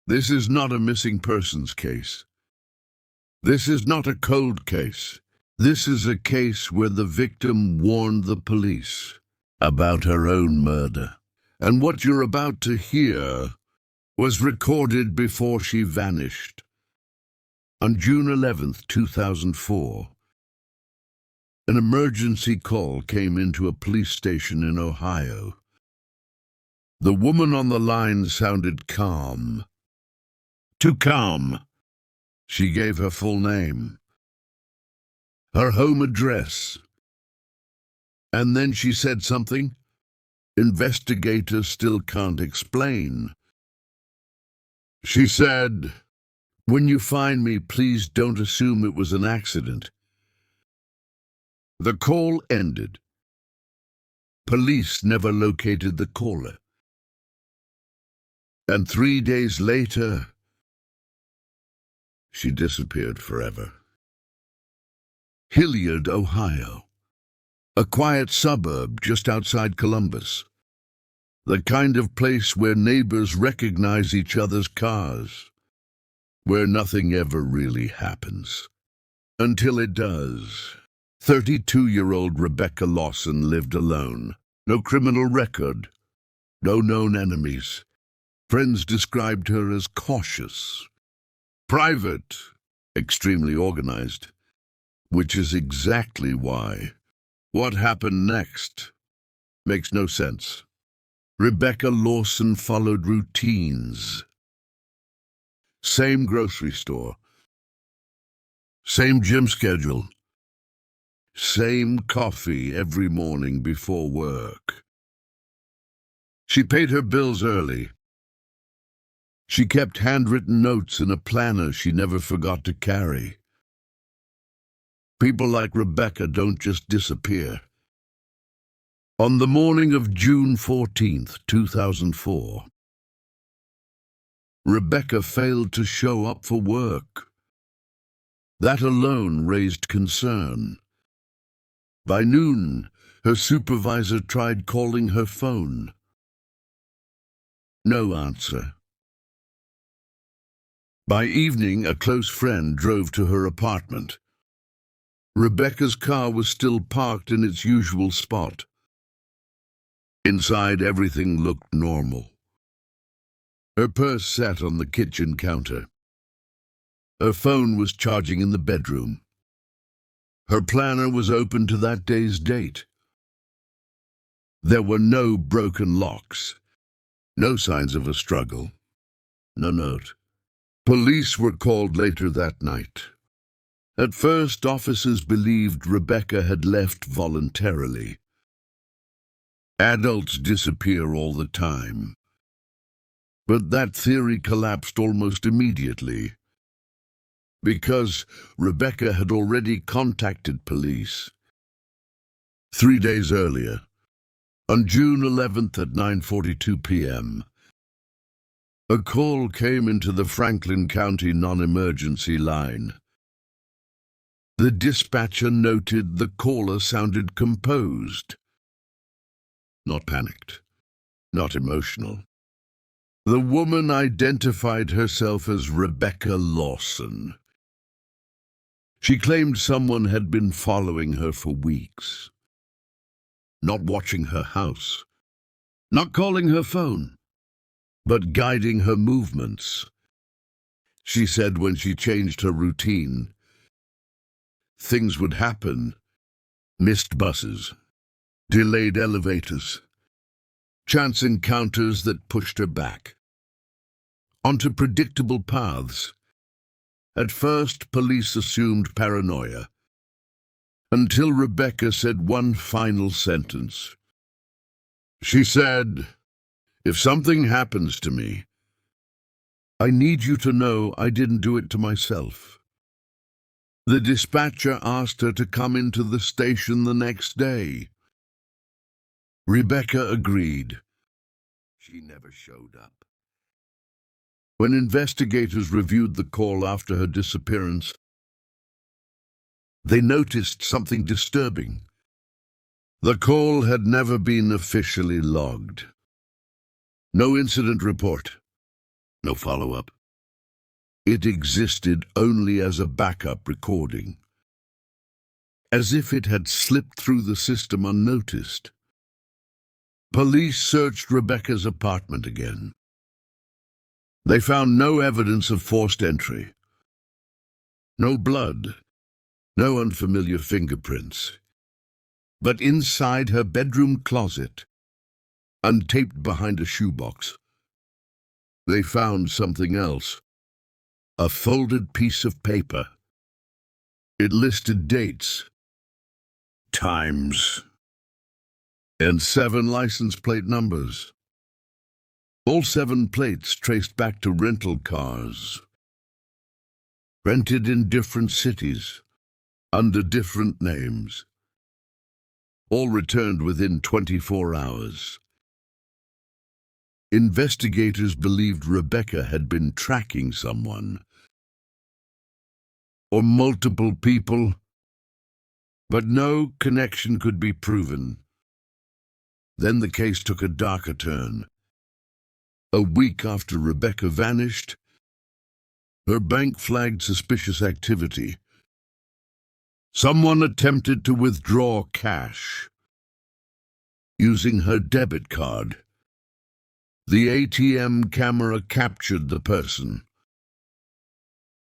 This is not a missing persons case. This is not a cold case. This is a case where the victim warned the police about her own murder. And what you're about to hear was recorded before she vanished. On June 11th, 2004, an emergency call came into a police station in Ohio. The woman on the line sounded calm. Too calm. She gave her full name, her home address, and then she said something investigators still can't explain. She said, "When you find me, please don't assume it was an accident." The call ended. Police never located the caller. And 3 days later, she disappeared forever. Hilliard, Ohio, a quiet suburb just outside Columbus. The kind of place where neighbors recognize each other's cars, where nothing ever really happens. Until it does. 32-year-old Rebecca Lawson lived alone. No criminal record, no known enemies. Friends described her as cautious, private, extremely organized, which is exactly why what happened next makes no sense. Rebecca Lawson followed routines. Same grocery store, same gym schedule, same coffee every morning before work. She paid her bills early. She kept handwritten notes in a planner she never forgot to carry. People like Rebecca don't just disappear. On the morning of June 14th, 2004, Rebecca failed to show up for work. That alone raised concern. By noon, her supervisor tried calling her phone. No answer. By evening, a close friend drove to her apartment. Rebecca's car was still parked in its usual spot. Inside, everything looked normal. Her purse sat on the kitchen counter. Her phone was charging in the bedroom. Her planner was open to that day's date. There were no broken locks, no signs of a struggle, no note. Police were called later that night. At first, officers believed Rebecca had left voluntarily. Adults disappear all the time. But that theory collapsed almost immediately, because Rebecca had already contacted police. 3 days earlier, on June 11th at 9:42 p.m., a call came into the Franklin County non-emergency line. The dispatcher noted the caller sounded composed, not panicked, not emotional. The woman identified herself as Rebecca Lawson. She claimed someone had been following her for weeks, not watching her house, not calling her phone, but guiding her movements. She said when she changed her routine, things would happen. Missed buses, delayed elevators, chance encounters that pushed her back onto predictable paths. At first, police assumed paranoia, until Rebecca said one final sentence. She said, "If something happens to me, I need you to know I didn't do it to myself." The dispatcher asked her to come into the station the next day. Rebecca agreed. She never showed up. When investigators reviewed the call after her disappearance, they noticed something disturbing. The call had never been officially logged. No incident report, No follow-up. It existed only as a backup recording, as if it had slipped through the system unnoticed. Police searched Rebecca's apartment again. They found no evidence of forced entry. No blood, no unfamiliar fingerprints. But inside her bedroom closet, untaped behind a shoebox, they found something else. A folded piece of paper. It listed dates, times, and 7 license plate numbers. All 7 plates traced back to rental cars, rented in different cities, under different names. All returned within 24 hours. Investigators believed Rebecca had been tracking someone, or multiple people, but no connection could be proven. Then the case took a darker turn. A week after Rebecca vanished, her bank flagged suspicious activity. Someone attempted to withdraw cash using her debit card. The ATM camera captured the person,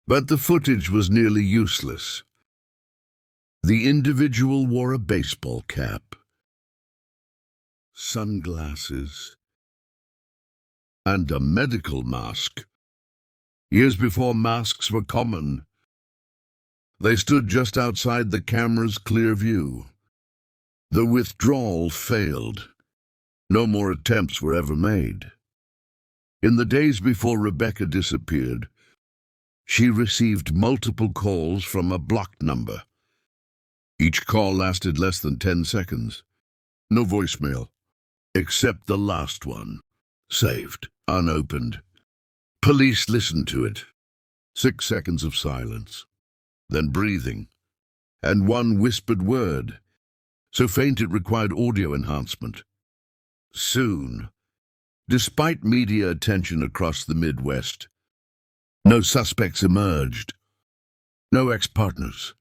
but the footage was nearly useless. The individual wore a baseball cap, sunglasses, and a medical mask. Years before masks were common, they stood just outside the camera's clear view. The withdrawal failed. No more attempts were ever made. In the days before Rebecca disappeared, she received multiple calls from a blocked number. Each call lasted less than 10 seconds. No voicemail, except the last one, saved, unopened. Police listened to it. 6 seconds of silence, then breathing, and one whispered word, so faint it required audio enhancement. Soon, despite media attention across the Midwest, no suspects emerged. No ex-partners,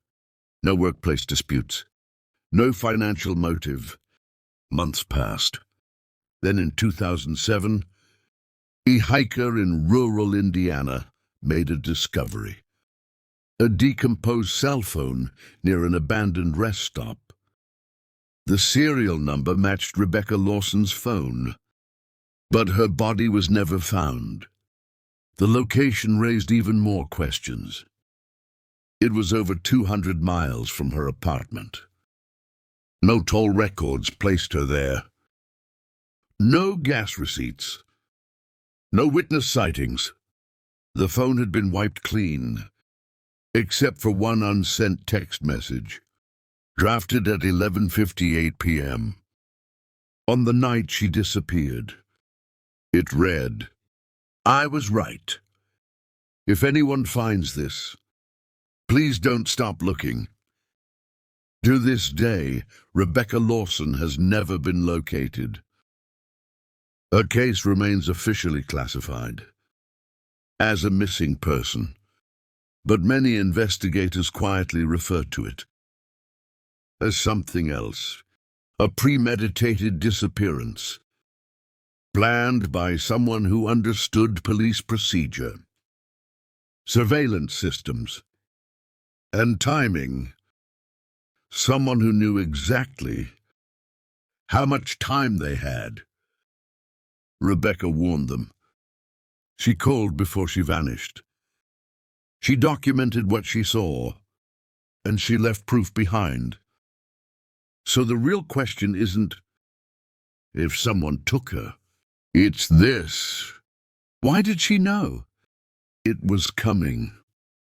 no workplace disputes, no financial motive. Months passed. Then in 2007, a hiker in rural Indiana made a discovery. A decomposed cell phone near an abandoned rest stop. The serial number matched Rebecca Lawson's phone, but her body was never found. The location raised even more questions. It was over 200 miles from her apartment. No toll records placed her there. No gas receipts. No witness sightings. The phone had been wiped clean, except for one unsent text message, drafted at 11:58 p.m. on the night she disappeared. It read, "I was right. If anyone finds this, please don't stop looking." To this day, Rebecca Lawson has never been located. Her case remains officially classified as a missing person, but many investigators quietly refer to it as something else, a premeditated disappearance, planned by someone who understood police procedure, surveillance systems, and timing. Someone who knew exactly how much time they had. Rebecca warned them. She called before she vanished. She documented what she saw, and she left proof behind. So the real question isn't if someone took her. It's this. Why did she know? It was coming.